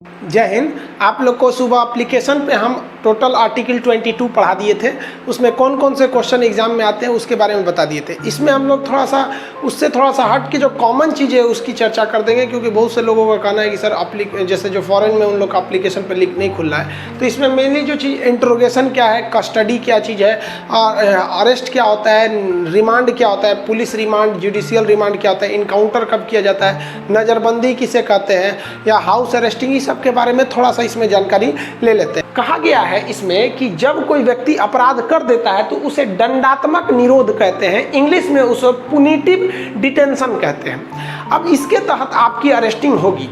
जय हिंद। आप लोग को सुबह एप्लीकेशन पे हम टोटल आर्टिकल 22 पढ़ा दिए थे। उसमें कौन कौन से क्वेश्चन एग्जाम में आते हैं उसके बारे में बता दिए थे। इसमें हम लोग थोड़ा सा उससे थोड़ा सा हट के जो कॉमन चीज़ है उसकी चर्चा कर देंगे, क्योंकि बहुत से लोगों का कहना है कि सर जैसे जो फॉरेन में उन लोग का एप्लीकेशन पर लिंक नहीं खुल रहा है। तो इसमें मेनली जो चीज़ इंट्रोगेशन क्या है, कस्टडी क्या चीज़ है, अरेस्ट क्या होता है, रिमांड क्या होता है, पुलिस रिमांड, जुडिशियल रिमांड क्या होता है, इनकाउंटर कब किया जाता है, नज़रबंदी किसे कहते हैं, या हाउस अरेस्टिंग, इस सब के बारे में थोड़ा सा इसमें जानकारी ले लेते हैं। कहा गया है इसमें कि जब कोई व्यक्ति अपराध कर देता है तो उसे दंडात्मक निरोध कहते हैं, इंग्लिश में उसे पुनिटिव डिटेंशन कहते हैं। अब इसके तहत आपकी अरेस्टिंग होगी।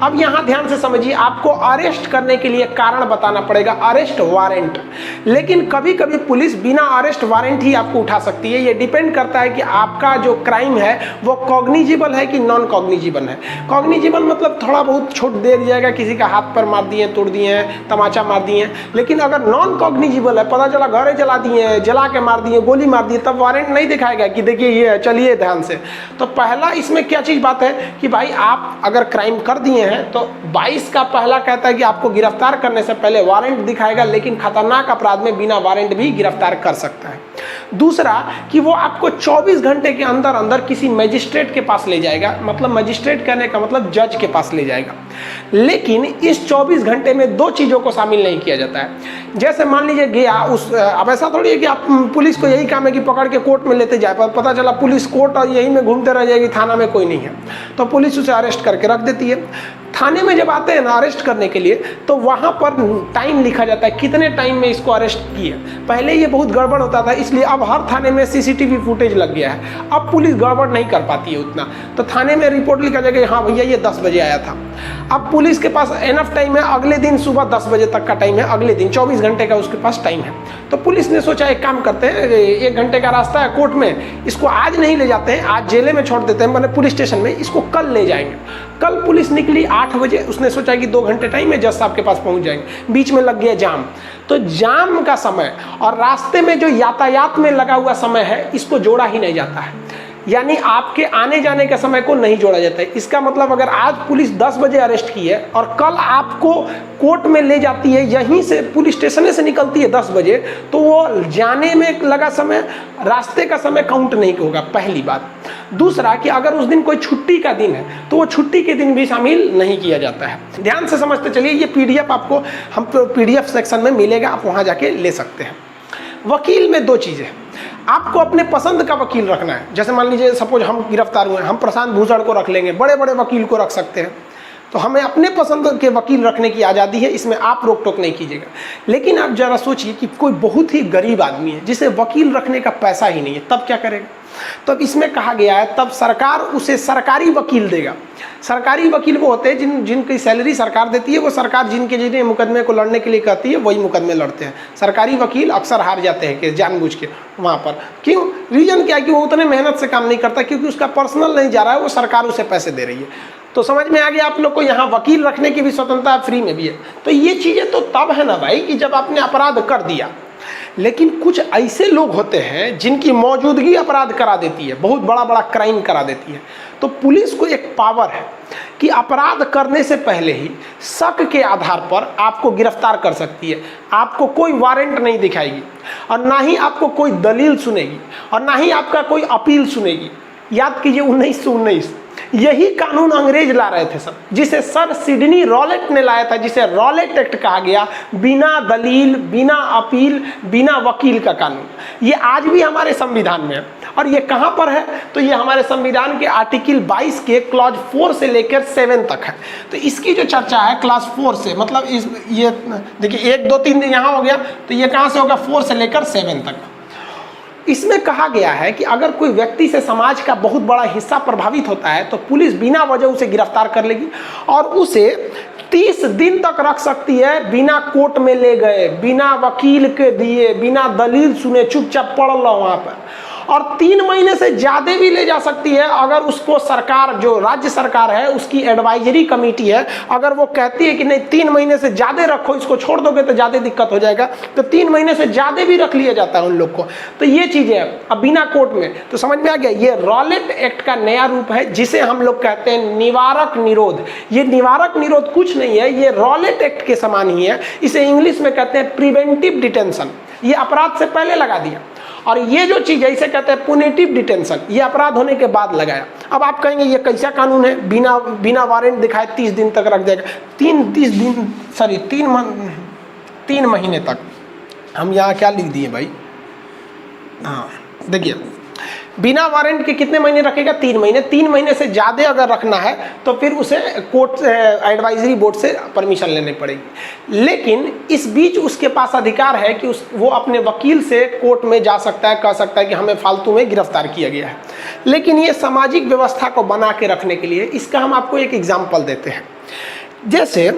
अब यहाँ ध्यान से समझिए, आपको अरेस्ट करने के लिए कारण बताना पड़ेगा, अरेस्ट वारंट। लेकिन कभी कभी पुलिस बिना अरेस्ट वारंट ही आपको उठा सकती है। ये डिपेंड करता है कि आपका जो क्राइम है वो कॉग्निजिबल है कि नॉन कॉग्निजिबल है। कॉग्निजिबल मतलब थोड़ा बहुत छूट दे दिया जाएगा, किसी का हाथ पर मार दिए, तोड़ दिए हैं, तमाचा मार दिए हैं। लेकिन अगर नॉन कॉग्निजिबल है, पता चला घरे जला दिए, जला के मार दिए, गोली मार दिए, तब वारंट नहीं दिखाएगा कि देखिए ये चलिए ध्यान से। तो पहला इसमें क्या चीज़ बात है कि भाई आप अगर क्राइम कर दिए तो 22 का पहला कहता है कि आपको गिरफ्तार करने से पहले वारंट दिखाएगा, लेकिन खतरनाक अपराध में बिना वारंट भी गिरफ्तार कर सकता है। दूसरा कि वो आपको 24 घंटे के अंदर अंदर किसी मजिस्ट्रेट के पास ले जाएगा, मतलब मजिस्ट्रेट कहने का मतलब जज के पास ले जाएगा। लेकिन इस 24 घंटे में दो चीज़ों को शामिल नहीं किया जाता है। जैसे मान लीजिए गया अब ऐसा थोड़ी है कि आप पुलिस को यही काम है कि पकड़ के कोर्ट में लेते जाए, पर पता चला पुलिस कोर्ट और यही में घूमते रह जाएगी, थाना में कोई नहीं है, तो पुलिस उसे अरेस्ट करके रख देती है। थाने में जब आते हैं ना अरेस्ट करने के लिए, तो वहाँ पर टाइम लिखा जाता है, कितने टाइम में इसको अरेस्ट किए। पहले ये बहुत गड़बड़ होता था, इसलिए अब हर थाने में सीसीटीवी फुटेज लग गया है। अब पुलिस गड़बड़ नहीं कर पाती है उतना, तो थाने में रिपोर्ट लिखा जाएगा हाँ भैया ये 10 बजे आया था। अब पुलिस के पास एनफ टाइम है, अगले दिन सुबह 10 बजे तक का टाइम है, अगले दिन 24 घंटे का उसके पास टाइम है। तो पुलिस ने सोचा एक काम करते हैं, 1 घंटे का रास्ता है कोर्ट में, इसको आज नहीं ले जाते हैं, आज जेले में छोड़ देते हैं, मैंने पुलिस स्टेशन में, इसको कल ले जाएंगे। कल पुलिस निकली 8 बजे, उसने सोचा कि 2 घंटे टाइम है, जज साहब के पास पहुंच जाएंगे। बीच में लग गया जाम, तो जाम का समय और रास्ते में जो यातायात में लगा हुआ समय है इसको जोड़ा ही नहीं जाता है, यानी आपके आने जाने के समय को नहीं जोड़ा जाता है। इसका मतलब अगर आज पुलिस 10 बजे अरेस्ट की है और कल आपको कोर्ट में ले जाती है, यहीं से पुलिस स्टेशन से निकलती है 10 बजे, तो वो जाने में लगा समय, रास्ते का समय काउंट नहीं होगा, पहली बात। दूसरा कि अगर उस दिन कोई छुट्टी का दिन है तो वो छुट्टी के दिन भी शामिल नहीं किया जाता है। ध्यान से समझते चलिए, ये PDF आपको हम PDF सेक्शन में मिलेगा, आप वहाँ जाके ले सकते हैं। वकील में 2 चीज़ें, आपको अपने पसंद का वकील रखना है। जैसे मान लीजिए सपोज हम गिरफ्तार हुए, हम प्रशांत भूषण को रख लेंगे, बड़े बड़े वकील को रख सकते हैं, तो हमें अपने पसंद के वकील रखने की आज़ादी है, इसमें आप रोक टोक नहीं कीजिएगा। लेकिन आप जरा सोचिए कि कोई बहुत ही गरीब आदमी है जिसे वकील रखने का पैसा ही नहीं है, तब क्या करेगा? तो अब इसमें कहा गया है तब सरकार उसे सरकारी वकील देगा। सरकारी वकील वो होते हैं जिनकी सैलरी सरकार देती है, वो सरकार जिनके मुकदमे को लड़ने के लिए कहती है वही मुकदमे लड़ते हैं। सरकारी वकील अक्सर हार जाते हैं कि जानबूझ के वहाँ पर। क्यों? रीजन क्या है कि वो उतने मेहनत से काम नहीं करता, क्योंकि उसका पर्सनल नहीं जा रहा है, वो सरकार उसे पैसे दे रही है। तो समझ में आ गया आप लोग को, यहाँ वकील रखने की भी स्वतंत्रता फ्री में भी है। तो ये चीज़ें तो तब है ना भाई कि जब आपने अपराध कर दिया। लेकिन कुछ ऐसे लोग होते हैं जिनकी मौजूदगी अपराध करा देती है, बहुत बड़ा बड़ा क्राइम करा देती है। तो पुलिस को एक पावर है कि अपराध करने से पहले ही शक के आधार पर आपको गिरफ्तार कर सकती है। आपको कोई वारंट नहीं दिखाएगी और ना ही आपको कोई दलील सुनेगी और ना ही आपका कोई अपील सुनेगी। याद कीजिए 1919 यही कानून अंग्रेज ला रहे थे सर, जिसे सर सिडनी रॉलेट ने लाया था, जिसे रॉलेट एक्ट कहा गया। बिना दलील, बिना अपील, बिना वकील का कानून, ये आज भी हमारे संविधान में है। और ये कहाँ पर है? तो ये हमारे संविधान के आर्टिकल 22 के क्लॉज 4 से लेकर 7 तक है। तो इसकी जो चर्चा है क्लास 4 से, मतलब ये देखिए 1 2 3 यहाँ हो गया, तो ये कहाँ से होगा? 4 से लेकर 7 तक। इसमें कहा गया है कि अगर कोई व्यक्ति से समाज का बहुत बड़ा हिस्सा प्रभावित होता है तो पुलिस बिना वजह उसे गिरफ्तार कर लेगी और उसे 30 दिन तक रख सकती है, बिना कोर्ट में ले गए, बिना वकील के दिए, बिना दलील सुने, चुपचाप पढ़ लो वहाँ पर। और 3 महीने से ज़्यादा भी ले जा सकती है अगर उसको सरकार, जो राज्य सरकार है उसकी एडवाइजरी कमेटी है, अगर वो कहती है कि नहीं 3 महीने से ज़्यादा रखो, इसको छोड़ दोगे तो ज़्यादा दिक्कत हो जाएगा, तो 3 महीने से ज़्यादा भी रख लिया जाता है उन लोग को। तो ये चीज़ें है अब बिना कोर्ट में, तो समझ में आ गया। ये रॉलेट एक्ट का नया रूप है जिसे हम लोग कहते हैं निवारक निरोध। ये निवारक निरोध कुछ नहीं है, ये रॉलेट एक्ट के समान ही है। इसे इंग्लिश में कहते हैं प्रिवेंटिव डिटेंशन। ये अपराध से पहले लगा दिया। और ये जो चीज़ है इसे कहते हैं पुनिटिव डिटेंशन, ये अपराध होने के बाद लगाया। अब आप कहेंगे ये कैसा कानून है, बिना वारंट दिखाए 30 दिन तक रख जाएगा। 3 महीने तक। हम यहाँ क्या लिख दिए भाई, हाँ देखिए, बिना वारंट के कितने महीने रखेगा, 3 महीने। 3 महीने से ज़्यादा अगर रखना है तो फिर उसे कोर्ट एडवाइजरी बोर्ड से परमिशन लेनी पड़ेगी। लेकिन इस बीच उसके पास अधिकार है कि वो अपने वकील से कोर्ट में जा सकता है, कह सकता है कि हमें फालतू में गिरफ्तार किया गया है। लेकिन ये सामाजिक व्यवस्था को बना के रखने के लिए, इसका हम आपको एक एग्जाम्पल देते हैं। जैसे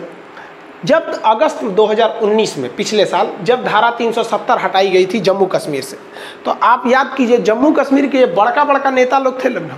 जब अगस्त 2019 में, पिछले साल, जब धारा 370 हटाई गई थी जम्मू कश्मीर से, तो आप याद कीजिए जम्मू कश्मीर के बड़का बड़का नेता लोग थे लगभग,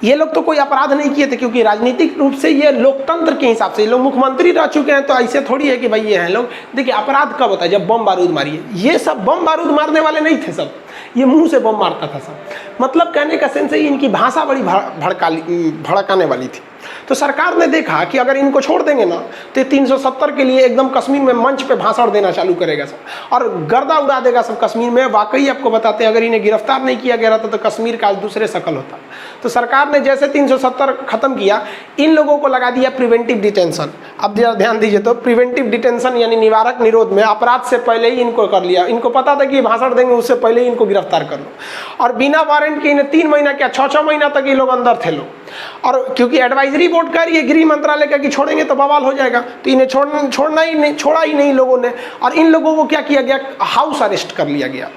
ये लोग तो कोई अपराध नहीं किए थे, क्योंकि राजनीतिक रूप से ये लोकतंत्र के हिसाब से ये लोग मुख्यमंत्री रह चुके हैं। तो ऐसे थोड़ी है कि भाई ये हैं लोग। देखिए अपराध कब होता है, जब बम बारूद मारिए। ये सब बम बारूद मारने वाले नहीं थे, सब ये मुंह से बम मारता था सब। मतलब कहने का सेंस है इनकी भाषा बड़ी भड़काने वाली थी। तो सरकार ने देखा कि अगर इनको छोड़ देंगे ना तो 370 के लिए एकदम कश्मीर में मंच पे भाषण देना चालू करेगा सब, और गर्दा उड़ा देगा सब कश्मीर में। वाकई आपको बताते हैं, अगर इन्हें गिरफ्तार नहीं किया गया रहता तो कश्मीर का आज दूसरे शक्ल होता। तो सरकार ने जैसे 370 खत्म किया, इन लोगों को लगा दिया प्रिवेंटिव डिटेंशन। अब जरा ध्यान दीजिए, तो प्रिवेंटिव डिटेंशन यानी निवारक निरोध में अपराध से पहले ही इनको कर लिया। इनको पता था कि भाषण देंगे उससे पहले ही इनको गिरफ्तार कर लो, और बिना वारंट के इन्हें 3 महीना क्या 6 महीना तक ये लोग अंदर थे लोग। और क्योंकि एडवाइजरी बोर्ड का ये गृह मंत्रालय का कि छोड़ेंगे तो बवाल हो जाएगा, तो इन्हें छोड़ा ही नहीं लोगों ने। और इन लोगों को क्या किया गया, हाउस अरेस्ट कर लिया गया।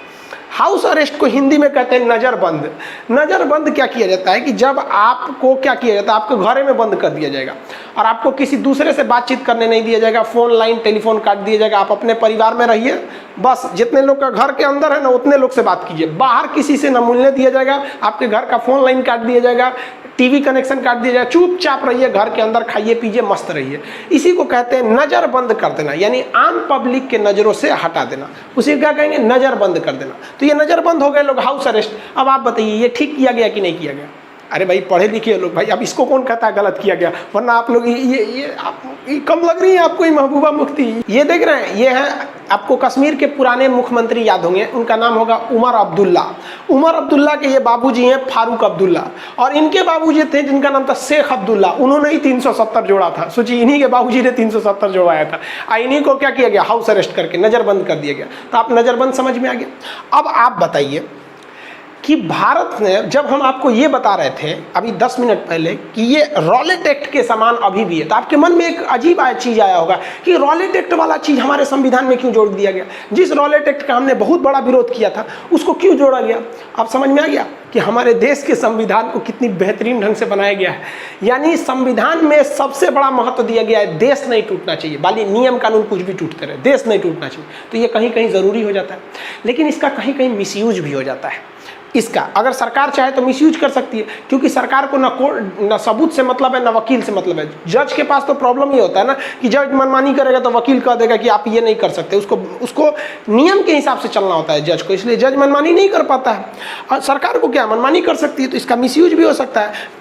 हाउस अरेस्ट को हिंदी में कहते हैं नज़रबंद। नज़रबंद क्या किया जाता है कि जब आपको क्या किया जाता है, आपको घरे में बंद कर दिया जाएगा और आपको किसी दूसरे से बातचीत करने नहीं दिया जाएगा। फ़ोन लाइन टेलीफोन काट दिया जाएगा। आप अपने परिवार में रहिए, बस जितने लोग का घर के अंदर है ना उतने लोग से बात कीजिए। बाहर किसी से न मिलने दिया जाएगा, आपके घर का फ़ोन लाइन काट दिया जाएगा, टीवी कनेक्शन काट दिया जाए। चुपचाप रहिए, घर के अंदर खाइए पीजिए मस्त रहिए। इसी को कहते हैं नज़र बंद कर देना, यानी आम पब्लिक के नज़रों से हटा देना। उसी क्या कहेंगे, नज़र बंद कर देना। तो ये नज़र बंद हो गए लोग, हाउस अरेस्ट। अब आप बताइए ये ठीक किया गया कि नहीं किया गया? अरे भाई पढ़े लिखे लोग भाई, अब इसको कौन कहता है गलत किया गया? वरना आप लोग ये कम लग रही है आपको ये महबूबा मुफ्ती। ये देख रहे हैं, ये है आपको कश्मीर के पुराने मुख्यमंत्री याद होंगे, उनका नाम होगा उमर अब्दुल्ला। उमर अब्दुल्ला के ये बाबूजी हैं फारूक अब्दुल्ला, और इनके बाबूजी थे जिनका नाम था शेख अब्दुल्ला। उन्होंने ही 370 जोड़ा था। सोचिए इन्हीं के बाबूजी ने 370 जोड़ाया था। इन्हीं को क्या किया गया, हाउस अरेस्ट करके नज़रबंद कर दिया गया। तो आप नज़रबंद समझ में आ गया। अब आप बताइए कि भारत ने, जब हम आपको ये बता रहे थे अभी 10 मिनट पहले कि ये रॉलेट एक्ट के समान अभी भी है, तो आपके मन में एक अजीब चीज़ आया होगा कि रॉलेट एक्ट वाला चीज़ हमारे संविधान में क्यों जोड़ दिया गया? जिस रॉलेट एक्ट का हमने बहुत बड़ा विरोध किया था उसको क्यों जोड़ा गया? आप समझ में आ गया कि हमारे देश के संविधान को कितनी बेहतरीन ढंग से बनाया गया है। यानी संविधान में सबसे बड़ा महत्व दिया गया है, देश नहीं टूटना चाहिए। बाली नियम कानून कुछ भी टूटते रहे, देश नहीं टूटना चाहिए। तो ये कहीं कहीं ज़रूरी हो जाता है, लेकिन इसका कहीं कहीं मिसयूज भी हो जाता है। इसका अगर सरकार चाहे तो मिसयूज कर सकती है, क्योंकि सरकार को न सबूत से मतलब है, न वकील से मतलब है। जज के पास तो प्रॉब्लम ये होता है ना कि जज मनमानी करेगा तो वकील कह देगा कि आप ये नहीं कर सकते। उसको नियम के हिसाब से चलना होता है जज को, इसलिए जज मनमानी नहीं कर पाता है। और सरकार को क्या मनमानी कर सकती है, तो इसका मिसयूज भी हो सकता है।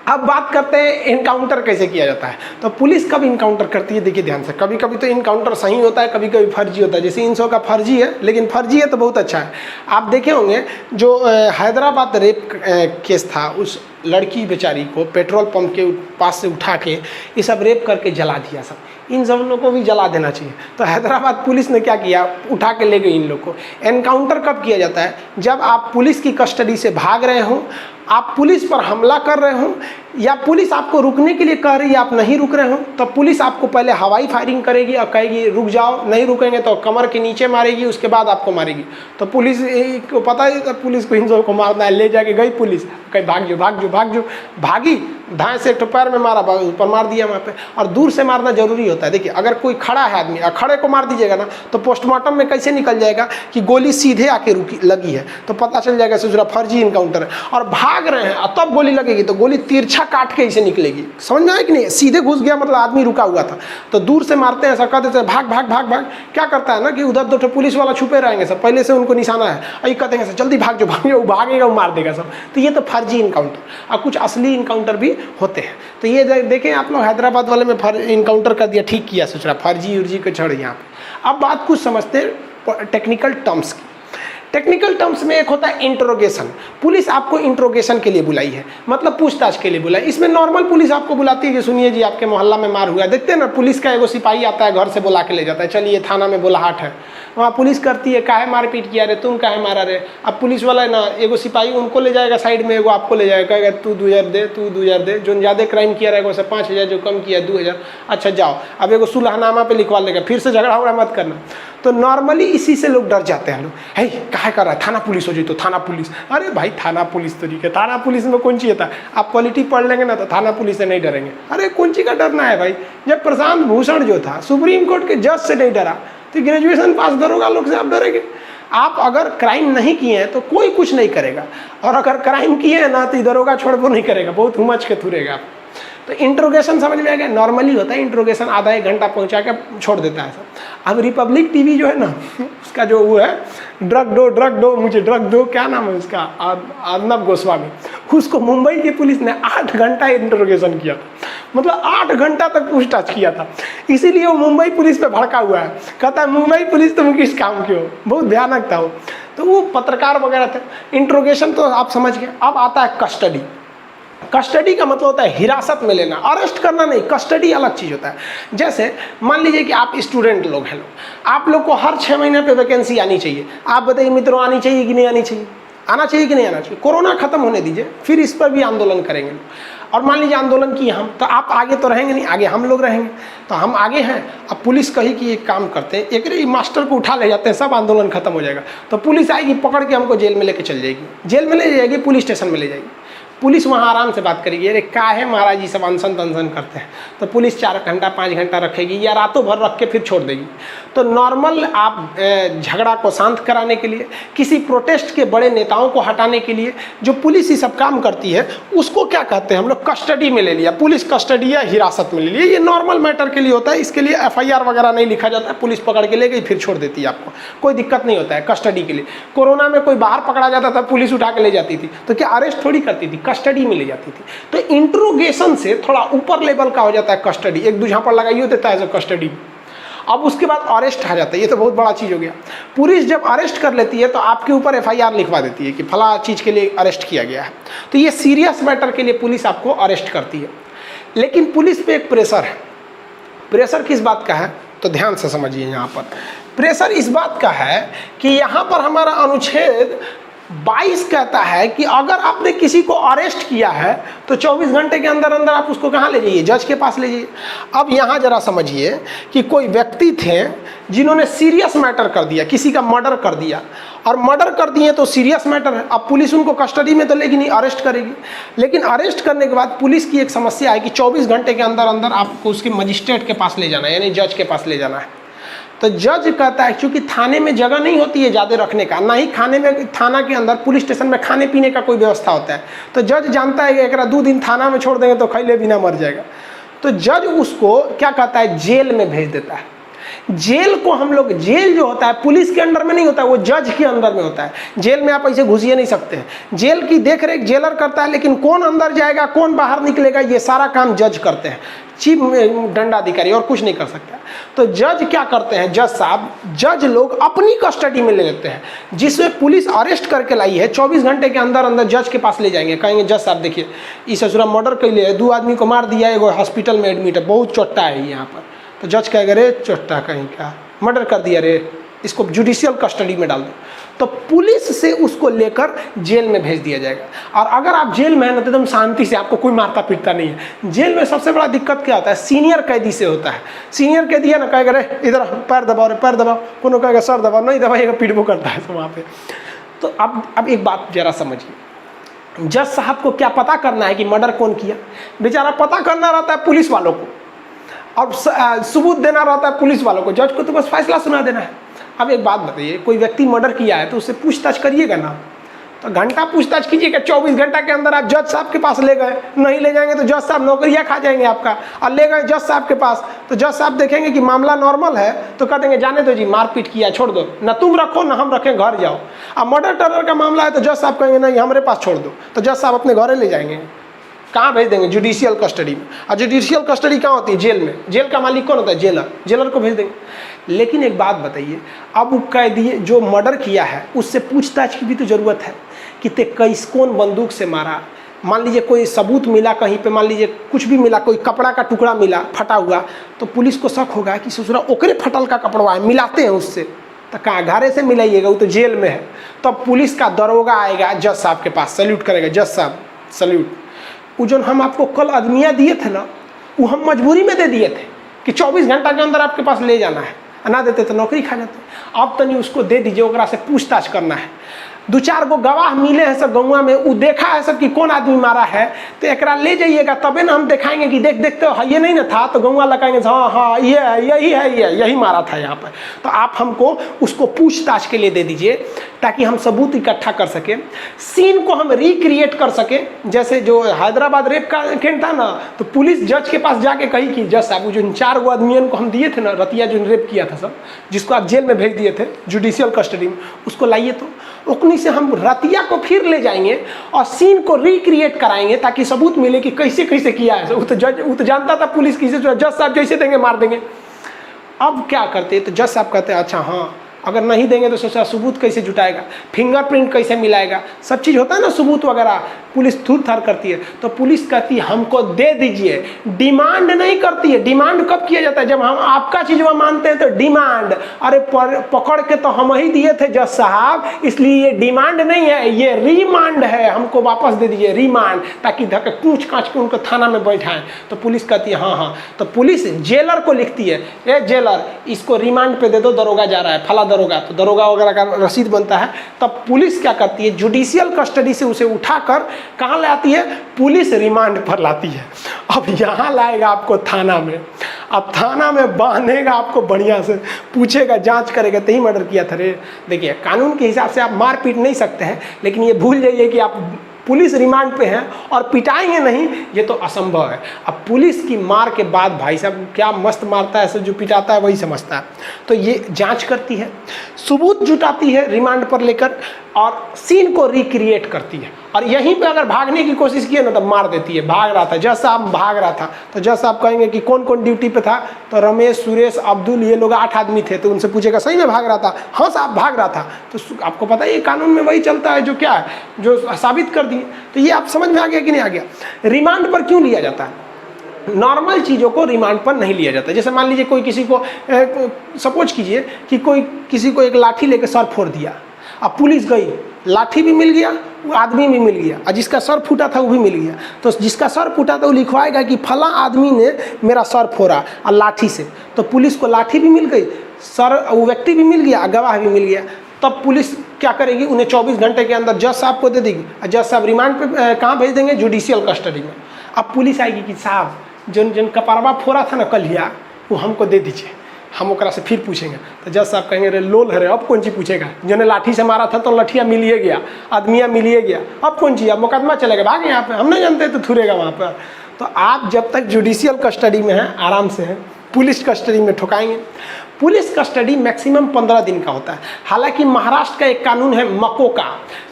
अब बात करते हैं इनकाउंटर कैसे किया जाता है। तो पुलिस कब इनकाउंटर करती है, देखिए ध्यान से। कभी कभी तो इनकाउंटर सही होता है, कभी कभी फर्जी होता है। जैसे इन सब का फर्जी है, लेकिन फर्जी है तो बहुत अच्छा है। आप देखे होंगे जो हैदराबाद रेप केस था, उस लड़की बेचारी को पेट्रोल पंप के पास से उठा के ये सब रेप करके जला दिया सब। इन सब लोगों को भी जला देना चाहिए। तो हैदराबाद पुलिस ने क्या किया, उठा के ले गई इन लोग को। एनकाउंटर कब किया जाता है, जब आप पुलिस की कस्टडी से भाग रहे हो, आप पुलिस पर हमला कर रहे हो, या पुलिस आपको रुकने के लिए कह रही है, आप नहीं रुक रहे हो, तो पुलिस आपको पहले हवाई फायरिंग करेगी और कहेगी रुक जाओ, नहीं रुकेंगे तो कमर के नीचे मारेगी, उसके बाद आपको मारेगी। तो पुलिस को पता है पुलिस को इन सबको मारना है, ले जाके गई पुलिस, कहीं भाग जो भाग जो भाग जो, भागी, धाए से एक तो पैर में मारा, ऊपर मार दिया वहाँ पे। और दूर से मारना जरूरी होता है। देखिए अगर कोई खड़ा है आदमी, खड़े को मार दीजिएगा ना तो पोस्टमार्टम में कैसे निकल जाएगा कि गोली सीधे आके रुकी लगी है, तो पता चल जाएगा ससुरा फर्जी इनकाउंटर है। और भाग रहे हैं और तब गोली लगेगी तो गोली तिरछा काट के इसे निकलेगी, समझ में आया कि नहीं? सीधे घुस गया मतलब आदमी रुका हुआ था। तो दूर से मारते हैं, ऐसा कर देते हैं भाग भाग भाग भाग। क्या करता है ना कि उधर 2 पुलिस वाला छुपे रहेंगे सब, पहले से उनको निशाना है, अभी कहते हैं जल्दी भाग जो भाग, वो भागेगा वो मार देगा सब। तो ये तो फर्जी इनकाउंटर। और कुछ असली इनकाउंटर भी होते हैं। तो ये देखें आप लोग, हैदराबाद वाले में इनकाउंटर कर दिया, ठीक किया ससुरा, फर्जी उर्जी को छोड़ यहाँ पे। अब बात कुछ समझते हैं टेक्निकल टर्म्स की। टेक्निकल टर्म्स में एक होता है इंट्रोगेशन। पुलिस आपको इंट्रोगेशन के लिए बुलाई है, मतलब पूछताछ के लिए बुलाई। इसमें नॉर्मल पुलिस आपको बुलाती है कि सुनिए जी आपके मोहल्ला में मार हुआ है। देखते हैं ना, पुलिस का एगो सिपाही आता है घर से बुला के ले जाता है, चलिए थाना में बुलाहट है, वहाँ पुलिस करती है, काहे मारपीट किया रे, तुम काहे मारा रे। अब पुलिस वाला है ना, एगो सिपाही उनको ले जाएगा साइड में, एगो आपको ले जाएगा, कहेगा तू 2000 दे, तू 2000 दे। जो ज़्यादा क्राइम किया रहेगा उसे 5000, जो कम किया 2000, अच्छा जाओ। अब एगो सुलहनामा पे लिखवा लेगा, फिर से झगड़ा उगड़ा मत करना। तो नॉर्मली इसी से लोग डर जाते हैं। लोग है काहे कर रहा है, थाना पुलिस हो जाए तो थाना पुलिस। अरे भाई थाना पुलिस तो ठीक है, थाना पुलिस में कौन चाहिए था? आप पॉलिटी पढ़ लेंगे ना तो थाना पुलिस से नहीं डरेंगे। अरे कौन सी का डरना है भाई? जब प्रशांत भूषण जो था सुप्रीम कोर्ट के जज से नहीं डरा, तो ग्रेजुएशन पास दरोगा लोग से आप डरेंगे? आप अगर क्राइम नहीं किए हैं तो कोई कुछ नहीं करेगा, और अगर क्राइम किए हैं ना तो दरोगा छोड़ वो नहीं करेगा, बहुत हुमच के थुरेगा। तो इंट्रोगेशन समझ में आ गया, नॉर्मली होता है इंट्रोगेशन, आधा 1 घंटा पहुंचा के छोड़ देता है सब। अब रिपब्लिक टीवी जो है ना, उसका जो वो है ड्रग दो मुझे ड्रग दो, क्या नाम है उसका, अर्नब गोस्वामी, उसको मुंबई की पुलिस ने 8 घंटा इंट्रोगेशन किया था, मतलब 8 घंटा तक पूछताछ किया था। इसीलिए वो मुंबई पुलिस पे भड़का हुआ है, कहता है मुंबई पुलिस तुम किस काम के हो, बहुत भयानक था वो। तो वो पत्रकार वगैरह थे। इंट्रोगेशन तो आप समझ गए। अब आता है कस्टडी। कस्टडी का मतलब होता है हिरासत में लेना, अरेस्ट करना नहीं, कस्टडी अलग चीज़ होता है। जैसे मान लीजिए कि आप स्टूडेंट लोग हैं, आप लोग को हर 6 महीने पे वैकेंसी आनी चाहिए। आप बताइए मित्रों, आनी चाहिए कि नहीं आनी चाहिए? आना चाहिए कि नहीं आना चाहिए? कोरोना खत्म होने दीजिए, फिर इस पर भी आंदोलन करेंगे। और मान लीजिए आंदोलन किए हम, तो आप आगे तो रहेंगे नहीं, आगे हम लोग रहेंगे, तो हम आगे हैं। अब पुलिस कही कि एक काम करते हैं, एक मास्टर को उठा ले जाते हैं, सब आंदोलन खत्म हो जाएगा। तो पुलिस आएगी, पकड़ के हमको जेल में लेके चल जाएगी, जेल में ले जाएगी, पुलिस स्टेशन में ले जाएगी। पुलिस वहाँ आराम से बात करेगी, अरे काहे महाराज जी सब अनशन तनशन करते हैं, तो पुलिस 4 घंटा 5 घंटा रखेगी या रातों भर रख के फिर छोड़ देगी। तो नॉर्मल आप झगड़ा को शांत कराने के लिए, किसी प्रोटेस्ट के बड़े नेताओं को हटाने के लिए जो पुलिस ही सब काम करती है, उसको क्या कहते हैं हम लोग? कस्टडी में ले लिया, पुलिस कस्टडी या हिरासत में ले लिया। ये नॉर्मल मैटर के लिए होता है, इसके लिए FIR वगैरह नहीं लिखा जाता है, पुलिस पकड़ के ले गई फिर छोड़ देती है, आपको कोई दिक्कत नहीं होता है कस्टडी के लिए। कोरोना में कोई बाहर पकड़ा जाता था, पुलिस उठा के ले जाती थी, तो क्या अरेस्ट थोड़ी करती थी, कस्टडी में ले जाती थी। तो इंट्रोगेशन से थोड़ा ऊपर लेवल का हो जाता है कस्टडी, 1-2 झापड़ लगाइए देता है जो कस्टडी। अब उसके बाद अरेस्ट आ जाता है, ये तो बहुत बड़ा चीज हो गया। पुलिस जब अरेस्ट कर लेती है तो आपके ऊपर FIR लिखवा देती है कि फला चीज के लिए अरेस्ट किया गया है। तो ये सीरियस मैटर के लिए पुलिस आपको अरेस्ट करती है। लेकिन पुलिस पे एक प्रेशर है। प्रेशर किस बात का है? तो ध्यान से समझिए, यहाँ पर प्रेशर इस बात का है कि यहाँ पर हमारा अनुच्छेद 22 कहता है कि अगर आपने किसी को अरेस्ट किया है तो 24 घंटे के अंदर अंदर आप उसको कहाँ ले जाइए? जज के पास ले जाइए। अब यहाँ जरा समझिए कि कोई व्यक्ति थे जिन्होंने सीरियस मैटर कर दिया, किसी का मर्डर कर दिया, और मर्डर कर दिए तो सीरियस मैटर है। अब पुलिस उनको कस्टडी में तो लेगी नहीं, अरेस्ट करेगी। लेकिन अरेस्ट करने के बाद पुलिस की एक समस्या है कि 24 घंटे के अंदर अंदर आपको उसके मजिस्ट्रेट के पास ले जाना है, यानी जज के पास ले जाना है। तो जज कहता है, क्योंकि थाने में जगह नहीं होती है ज़्यादा रखने का, ना ही खाने में, थाना के अंदर पुलिस स्टेशन में खाने पीने का कोई व्यवस्था होता है। तो जज जानता है कि एक 2 दिन थाना में छोड़ देंगे तो खैले बिना मर जाएगा। तो जज उसको क्या कहता है? जेल में भेज देता है। जेल को हम लोग, जेल जो होता है पुलिस के अंडर में नहीं होता है, वो जज के अंदर में होता है। जेल में आप ऐसे घुसिए नहीं सकते हैं, जेल की देखरेख जेलर करता है, लेकिन कौन अंदर जाएगा कौन बाहर निकलेगा ये सारा काम जज करते हैं, चीफ दंडाधिकारी, और कुछ नहीं कर सकता। तो जज क्या करते हैं? जज साहब, जज लोग अपनी कस्टडी में ले लेते हैं, जिसमें पुलिस अरेस्ट करके लाई है, 24 घंटे के अंदर अंदर जज के पास ले जाएंगे, कहेंगे जज साहब देखिए इस ससुरा मर्डर कर लिया है, 2 आदमी को मार दिया है, एगो हॉस्पिटल में एडमिट है, बहुत चोट्टा है यहाँ पर। तो जज कहेगा रे चोट्टा कहीं का, मर्डर कर दिया रे, इसको जुडिशियल कस्टडी में डाल दो। तो पुलिस से उसको लेकर जेल में भेज दिया जाएगा। और अगर आप जेल में हैं ना तो एकदम शांति से, आपको कोई मारता पीटता नहीं है। जेल में सबसे बड़ा दिक्कत क्या होता है? सीनियर कैदी से होता है। सीनियर कैदी है ना, कहेगा रे इधर पैर दबाओ रे, पैर दबाओ, कोनो कहेगा सर दबाओ, नहीं दबाइएगा पीटबो करता है तो वहाँ पे। तो अब एक बात जरा समझिए, जज साहब को क्या पता करना है कि मर्डर कौन किया? बेचारा पता करना रहता है पुलिस वालों को, और सबूत देना रहता है पुलिस वालों को। जज को तो बस फैसला सुना देना है। अब एक बात बताइए, कोई व्यक्ति मर्डर किया है तो उससे पूछताछ करिएगा ना, तो घंटा पूछताछ कीजिएगा। 24 घंटा के अंदर आप जज साहब के पास ले गए, नहीं ले जाएंगे तो जज साहब नौकरियां खा जाएंगे आपका। और ले गए जज साहब के पास तो जज साहब देखेंगे कि मामला नॉर्मल है तो कह देंगे जाने दो जी, मारपीट किया, छोड़ दो, ना तुम रखो ना हम रखें, घर जाओ। अब मर्डर टर्डर का मामला है तो जज साहब कहेंगे नहीं हमारे पास छोड़ दो, तो जज साहब अपने घरे ले जाएंगे। कहाँ भेज देंगे? जुडिशियल कस्टडी में। और जुडिशियल कस्टडी कहाँ होती है? जेल में। जेल का मालिक कौन होता है? जेलर। जेलर को भेज देंगे। लेकिन एक बात बताइए, अब वो कैदी जो मर्डर किया है उससे पूछताछ की भी तो ज़रूरत है कि ते कौन बंदूक से मारा। मान लीजिए कोई सबूत मिला कहीं पे, मान लीजिए कुछ भी मिला, कोई कपड़ा का टुकड़ा मिला फटा हुआ, तो पुलिस को शक होगा कि ससुरा ओकरे फटल का कपड़ा है, मिलाते हैं उससे। तो कहाँ घरे से मिलाइएगा, वो तो जेल में है। तो पुलिस का दरोगा आएगा जज साहब के पास, सैल्यूट करेगा, जज साहब सैल्यूट। वो जो हम आपको कल आदमियाँ दिए थे ना, वो हम मजबूरी में दे दिए थे कि 24 घंटा के अंदर आपके पास ले जाना है, ना देते तो नौकरी खा जाते। अब तनी उसको दे दीजिए, ओकरा से पूछताछ करना है। 2-4 गो गवाह मिले हैं सब गौवा में, वो देखा है सब कि कौन आदमी मारा है, तो एकरा ले जाइएगा, तबे ना हम दिखाएंगे कि देखते हो ये नहीं ना था, तो गौवा लगाएंगे हाँ हाँ ये यही है, यही मारा था यहाँ पर। तो आप हमको उसको पूछताछ के लिए दे दीजिए ताकि हम सबूत इकट्ठा कर सकें, सीन को हम रिक्रिएट कर सकें। जैसे जो हैदराबाद रेप का केस था ना, तो पुलिस जज के पास जाके कही कि जज साहब जो 4 गो आदमियों को हम दिए थे ना, रतिया जो रेप किया था सब, जिसको आप जेल में भेज दिए थे जुडिशियल कस्टडी में, उसको लाइए। तो उकनी से हम रतिया को फिर ले जाएंगे और सीन को रिक्रिएट कराएंगे ताकि सबूत मिले कि कैसे कैसे किया है। वो तो जानता था पुलिस किसे, जज साहब जैसे देंगे मार देंगे। अब क्या करते, तो जज साहब कहते हैं अच्छा हाँ, अगर नहीं देंगे तो सोचा सबूत कैसे जुटाएगा, फिंगरप्रिंट कैसे मिलाएगा, सब चीज़ होता है ना सबूत वगैरह, पुलिस थूर थार करती है। तो पुलिस कहती है हमको दे दीजिए, डिमांड नहीं करती है। डिमांड कब किया जाता है? जब हम आपका चीज़ वो मानते हैं तो डिमांड। अरे पकड़ के तो हम ही दिए थे जज साहब, इसलिए ये डिमांड नहीं है, ये रिमांड है, हमको वापस दे दीजिए रिमांड, ताकि धक्के कूच काँच के उनको थाना में बैठाएं। तो पुलिस कहती है हाँ हाँ। तो पुलिस जेलर को लिखती है, ए जेलर इसको रिमांड पे दे दो, दरोगा जा रहा है, फला दरोगा, तो दरोगा वगैरह का रसीद बनता है। तब पुलिस क्या करती है, जुडिशियल कस्टडी से उसे उठाकर कहाँ ले आती है? पुलिस रिमांड पर लाती है। अब यहाँ लाएगा आपको थाना में, अब थाना में बांधेगा आपको, बढ़िया से पूछेगा, जांच करेगा, तो ही मर्डर किया था रे। देखिए कानून के हिसाब से आप मार पीट नहीं सकते हैं, लेकिन ये भूल जाइए कि आप पुलिस रिमांड पे हैं और पिटाएंगे नहीं, ये तो असंभव है। अब पुलिस की मार के बाद भाई साहब क्या मस्त मारता है, जो पिटाता है वही समझता है। तो ये जांच करती है, सबूत जुटाती है रिमांड पर लेकर, और सीन को रिक्रिएट करती है। और यहीं पे अगर भागने की कोशिश की है ना तो मार देती है। भाग रहा था जज साहब, भाग रहा था, तो जज साहब कहेंगे कि कौन कौन ड्यूटी पे था, तो रमेश, सुरेश, अब्दुल, ये लोग 8 आदमी थे। तो उनसे पूछेगा सही में भाग रहा था? हाँ साहब भाग रहा था। तो आपको पता है ये कानून में वही चलता है जो क्या है, जो साबित कर दिए। तो ये आप समझ में आ गया कि नहीं आ गया? रिमांड पर क्यों लिया जाता है? नॉर्मल चीज़ों को रिमांड पर नहीं लिया जाता। जैसे मान लीजिए कोई किसी को सपोज कीजिए कि कोई किसी को एक लाठी लेकर सर फोड़ दिया, अब पुलिस गई, लाठी भी मिल गया, वो आदमी भी मिल गया, और जिसका सर फूटा था वो भी मिल गया। तो जिसका सर फूटा था वो लिखवाएगा कि फला आदमी ने मेरा सर फोड़ा और लाठी से। तो पुलिस को लाठी भी मिल गई, सर वो व्यक्ति भी मिल गया, गवाह भी मिल गया। तब पुलिस क्या करेगी? उन्हें 24 घंटे के अंदर जज साहब को दे देगी, और जज साहब रिमांड पे कहाँ भेज देंगे? जुडिशियल कस्टडी में। अब पुलिस आएगी कि साहब जिन कपड़वा फोड़ा था ना कलिया, वो हमको दे दीजिए, हम ओकरा से फिर पूछेंगे। तो जज साहब कहेंगे रे लोल है रे, अब कौन चीज़ पूछेगा? जिन्हें लाठी से मारा था तो लठिया मिलिए गया, आदमिया मिलिए गया, अब कौन चीज़? अब मुकदमा चलेगा, भागे यहाँ पे, हम नहीं जानते तो थुरेगा वहाँ पर। तो आप जब तक जुडिशियल कस्टडी में हैं आराम से हैं, पुलिस कस्टडी में ठुकाएंगे। पुलिस कस्टडी मैक्सिमम 15 दिन का होता है। हालांकि महाराष्ट्र का एक कानून है मकोका,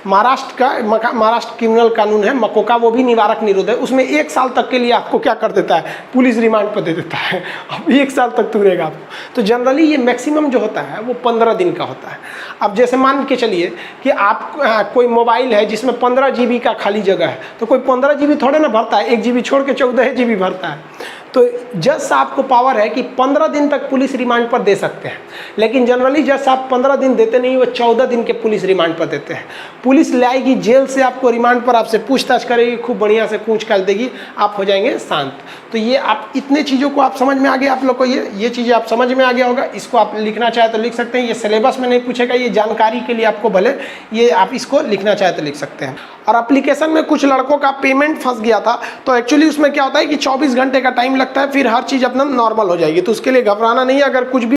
महाराष्ट्र क्रिमिनल कानून है मकोका, वो भी निवारक निरोध है। उसमें 1 साल तक के लिए आपको क्या कर देता है? पुलिस रिमांड पर दे देता है, अब 1 साल तक तुरेगा आपको। तो जनरली ये मैक्सिमम जो होता है वो 15 दिन का होता है। अब जैसे मान के चलिए कि आप कोई मोबाइल है जिसमें 15 GB का खाली जगह है, तो कोई 15 GB थोड़े ना भरता है, 1 GB छोड़ के 14 GB भरता है। तो जज साहब को पावर है कि 15 दिन तक पुलिस रिमांड पर दे सकते हैं, लेकिन जनरली जज साहब 15 दिन देते नहीं, वो 14 दिन के पुलिस रिमांड पर देते हैं। पुलिस ले आएगी जेल से आपको रिमांड पर, आपसे पूछताछ करेगी, खूब बढ़िया से पूछ कर देगी, आप हो जाएंगे शांत। तो ये आप इतने चीज़ों को आप समझ में आ गया आप लोग को, ये चीज़ें आप समझ में आ गया होगा। इसको आप लिखना चाहे तो लिख सकते हैं, ये सिलेबस में नहीं पूछेगा, ये जानकारी के लिए आपको, भले ये आप इसको लिखना चाहे तो लिख सकते हैं। और एप्लीकेशन में कुछ लड़कों का पेमेंट फंस गया था, तो एक्चुअली उसमें क्या होता है कि 24 घंटे का टाइम लगता है, फिर हर चीज़ अपना नॉर्मल हो जाएगी। तो उसके लिए घबराना नहीं है, अगर कुछ भी